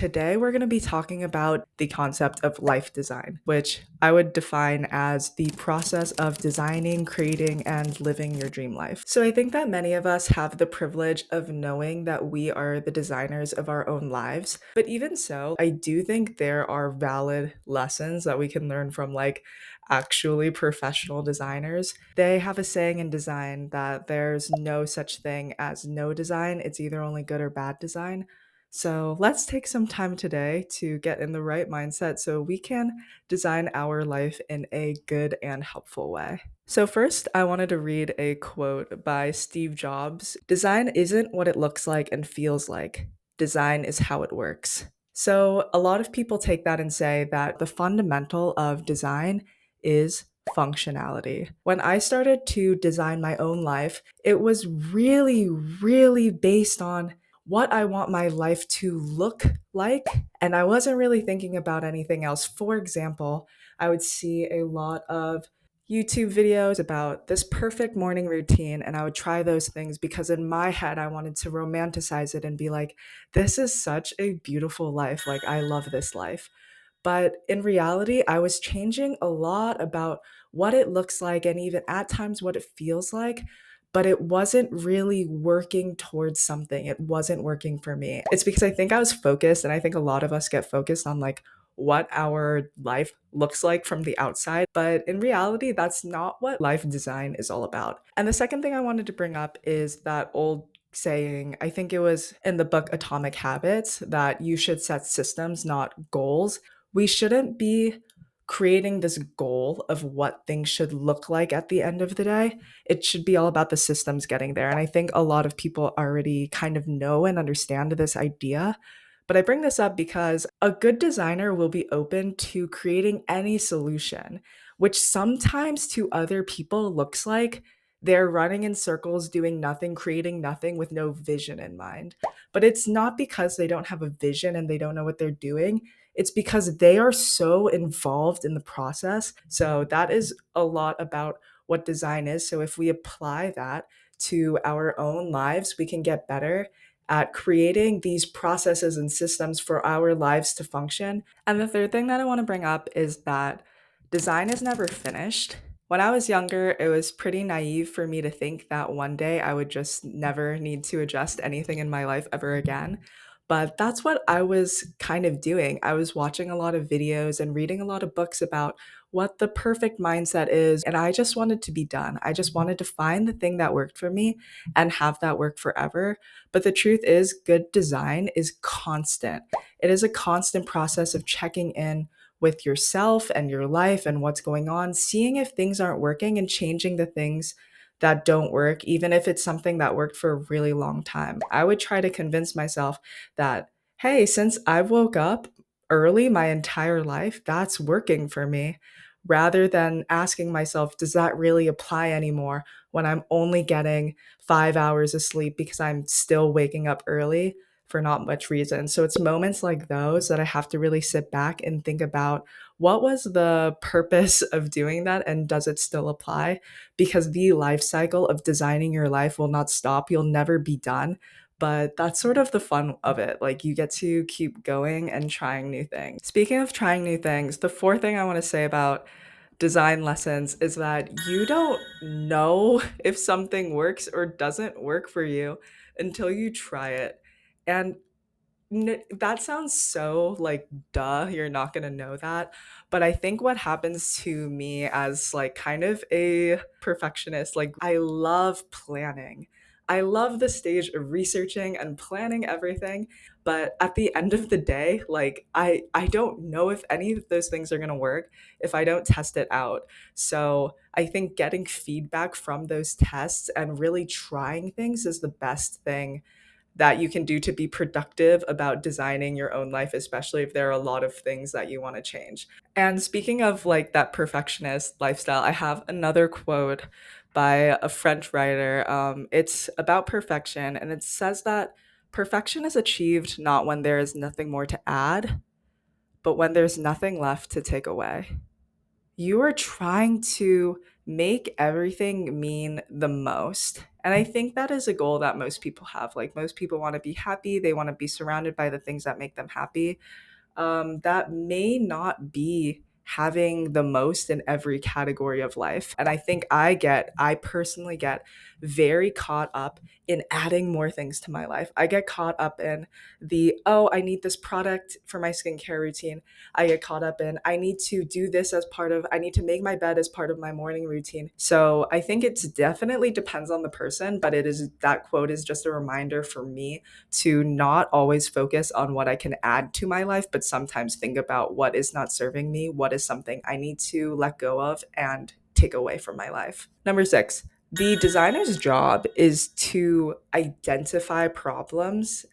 Today, we're going to be talking about the concept of life design, which I would define as the process of designing, creating, and living your dream life. So, I think that many of us have the privilege of knowing that we are the designers of our own lives. But even so, I do think there are valid lessons that we can learn from, actually professional designers. They have a saying in design that there's no such thing as no design, it's either only good or bad design. So let's take some time today to get in the right mindset so we can design our life in a good and helpful way. So, first, I wanted to read a quote by Steve Jobs. Design isn't what it looks like and feels like, design is how it works. So, a lot of people take that and say that the fundamental of design is functionality. When I started to design my own life, it was really based on what I want my life to look like. And I wasn't really thinking about anything else. For example, I would see a lot of YouTube videos about this perfect morning routine, and I would try those things because in my head, I wanted to romanticize it and be like, this is such a beautiful life. Like, I love this life. But in reality, I was changing a lot about what it looks like and even at times what it feels like, but it wasn't really working towards something. It wasn't working for me. It's because I think I was focused, and I think a lot of us get focused on what our life looks like from the outside. But in reality, that's not what life design is all about. And the second thing I wanted to bring up is that old saying, I think it was in the book Atomic Habits, that you should set systems, not goals. We shouldn't be creating this goal of what things should look like at the end of the day. It should be all about the systems getting there. And I think a lot of people already kind of know and understand this idea. But I bring this up because a good designer will be open to creating any solution, which sometimes to other people looks like they're running in circles, doing nothing, creating nothing with no vision in mind. But it's not because they don't have a vision and they don't know what they're doing. It's because they are so involved in the process. So that is a lot about what design is. So if we apply that to our own lives, we can get better at creating these processes and systems for our lives to function. And the third thing that I want to bring up is that design is never finished. When I was younger, it was pretty naive for me to think that one day I would just never need to adjust anything in my life ever again. But that's what I was kind of doing. I was watching a lot of videos and reading a lot of books about what the perfect mindset is. And I just wanted to be done. I just wanted to find the thing that worked for me and have that work forever. But the truth is, good design is constant. It is a constant process of checking in with yourself and your life and what's going on, seeing if things aren't working and changing the things that don't work, even if it's something that worked for a really long time. I would try to convince myself that, hey, since I've woke up early my entire life, that's working for me, rather than asking myself, does that really apply anymore when I'm only getting 5 hours of sleep because I'm still waking up early for not much reason. So it's moments like those that I have to really sit back and think about what was the purpose of doing that and does it still apply? Because the life cycle of designing your life will not stop. You'll never be done. But that's sort of the fun of it. Like, you get to keep going and trying new things. Speaking of trying new things, the fourth thing I want to say about design lessons is that you don't know if something works or doesn't work for you until you try it. And that sounds so like, duh, you're not gonna know that. But I think what happens to me as like kind of a perfectionist, like, I love planning. I love the stage of researching and planning everything, but at the end of the day, like, I don't know if any of those things are gonna work if I don't test it out. So I think getting feedback from those tests and really trying things is the best thing that you can do to be productive about designing your own life, especially if there are a lot of things that you want to change. And speaking of like that perfectionist lifestyle, I have another quote by a French writer. It's about perfection, and it says that perfection is achieved not when there is nothing more to add, but when there's nothing left to take away. you are trying to make everything mean the most. And I think that is a goal that most people have. Like, most people want to be happy, they want to be surrounded by the things that make them happy. That may not be having the most in every category of life. And I personally get very caught up in adding more things to my life. I get caught up in oh, I need this product for my skincare routine. I get caught up in, I need to do this I need to make my bed as part of my morning routine. So I think it's definitely depends on the person, but that quote is just a reminder for me to not always focus on what I can add to my life, but sometimes think about what is not serving me, what is something I need to let go of and take away from my life. Number 6, the designer's job is to identify problems.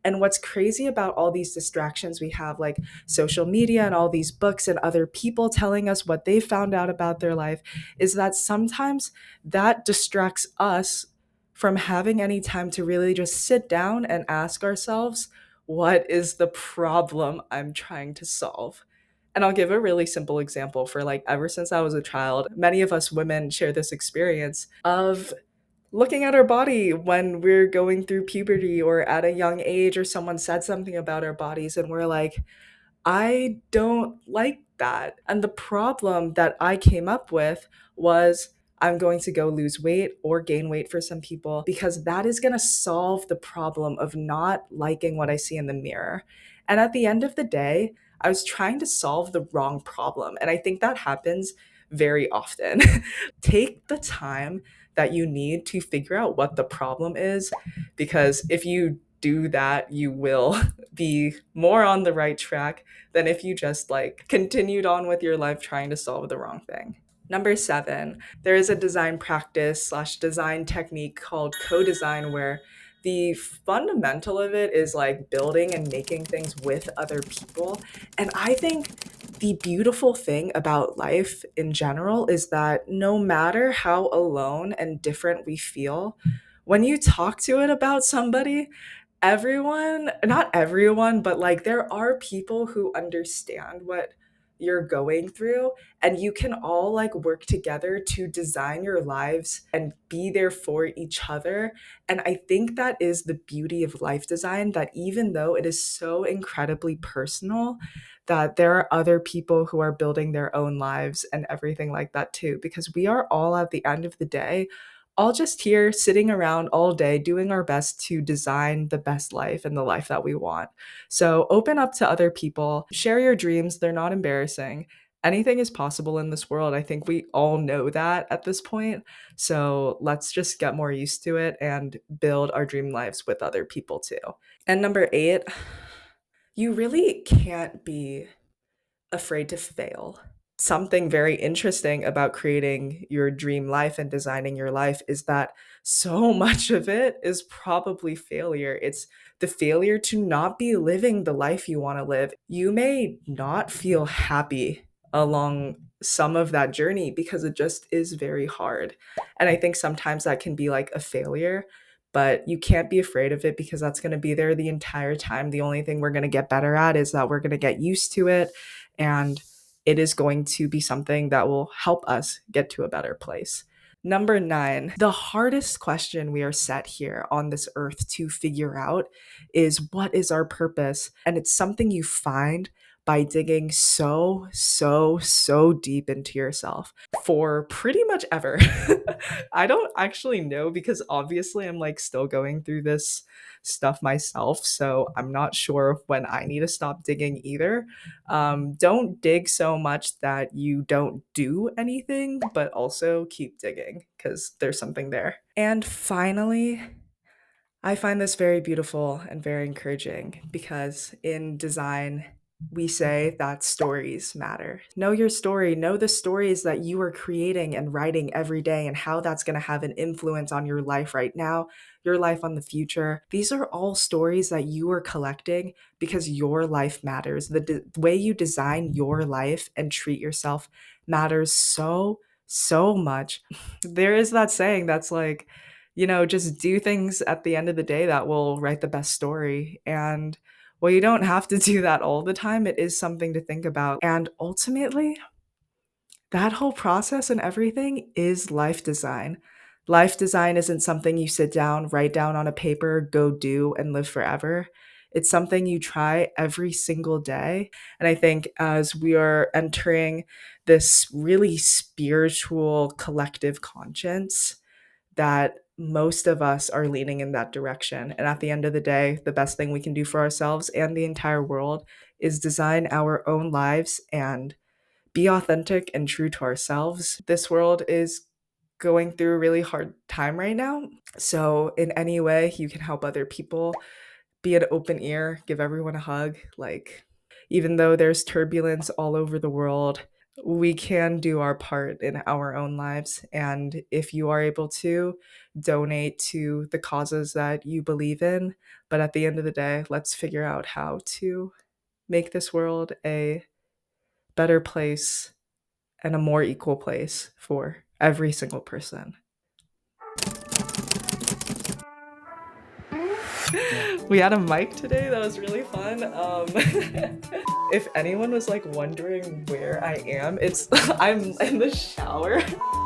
And what's crazy about all these distractions we have, like social media and all these books and other people telling us what they found out about their life, is that sometimes that distracts us from having any time to really just sit down and ask ourselves, what is the problem I'm trying to solve? And I'll give a really simple example for, like, ever since I was a child, many of us women share this experience of looking at our body when we're going through puberty or at a young age, or someone said something about our bodies, and we're like, I don't like that. And the problem that I came up with was, I'm going to go lose weight or gain weight for some people, because that is going to solve the problem of not liking what I see in the mirror. And at the end of the day, I was trying to solve the wrong problem. And I think that happens very often. Take the time that you need to figure out what the problem is, because if you do that, you will be more on the right track than if you just like continued on with your life trying to solve the wrong thing. Number 7, there is a design practice slash design technique called co-design, where the fundamental of it is like building and making things with other people. And I think the beautiful thing about life in general is that no matter how alone and different we feel, when you talk to it about somebody, everyone, not everyone, but like there are people who understand what you're going through, and you can all like work together to design your lives and be there for each other. And I think that is the beauty of life design, that even though it is so incredibly personal, that there are other people who are building their own lives and everything like that too, because we are all at the end of the day all just here sitting around all day doing our best to design the best life and the life that we want. So open up to other people, share your dreams, they're not embarrassing. Anything is possible in this world. I think we all know that at this point. So let's just get more used to it and build our dream lives with other people too. And number 8, you really can't be afraid to fail. Something very interesting about creating your dream life and designing your life is that so much of it is probably failure. It's the failure to not be living the life you want to live. You may not feel happy along some of that journey because it just is very hard. And I think sometimes that can be like a failure, but you can't be afraid of it because that's going to be there the entire time. The only thing we're going to get better at is that we're going to get used to it, and it is going to be something that will help us get to a better place. Number 9, the hardest question we are set here on this earth to figure out is, what is our purpose? And it's something you find by digging so deep into yourself for pretty much ever. I don't actually know, because obviously I'm like still going through this stuff myself. So I'm not sure when I need to stop digging either. Don't dig so much that you don't do anything, but also keep digging because there's something there. And finally, I find this very beautiful and very encouraging, because in design, we say that stories matter. Know your story, know the stories that you are creating and writing every day, and how that's going to have an influence on your life right now, your life on the future. These are all stories that you are collecting because your life matters. The way you design your life and treat yourself matters so much. There is that saying that's like, just do things at the end of the day that will write the best story. And well, you don't have to do that all the time. It is something to think about. And ultimately, That whole process and everything is life design. Life design isn't something you sit down, write down on a paper, go do, and live forever. It's something you try every single day. And I think as we are entering this really spiritual collective conscience, that most of us are leaning in that direction. And at the end of the day, the best thing we can do for ourselves and the entire world is design our own lives and be authentic and true to ourselves. This world is going through a really hard time right now. So, in any way you can help other people, be an open ear, give everyone a hug. Like, even though there's turbulence all over the world, we can do our part in our own lives. And if you are able to, donate to the causes that you believe in. But at the end of the day, let's figure out how to make this world a better place and a more equal place for every single person. We had a mic today that was really fun. If anyone was like wondering where I am, it's I'm in the shower.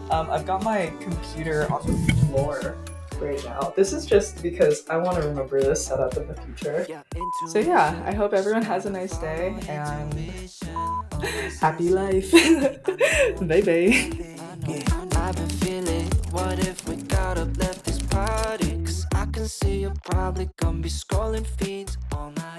I've got my computer on the floor right now. This is just because I want to remember this setup in the future. So yeah, I hope everyone has a nice day and happy life. Bye bye. I've been feeling, what if we got up, left this party? Cause I can see you're probably gonna be scrolling feeds all night.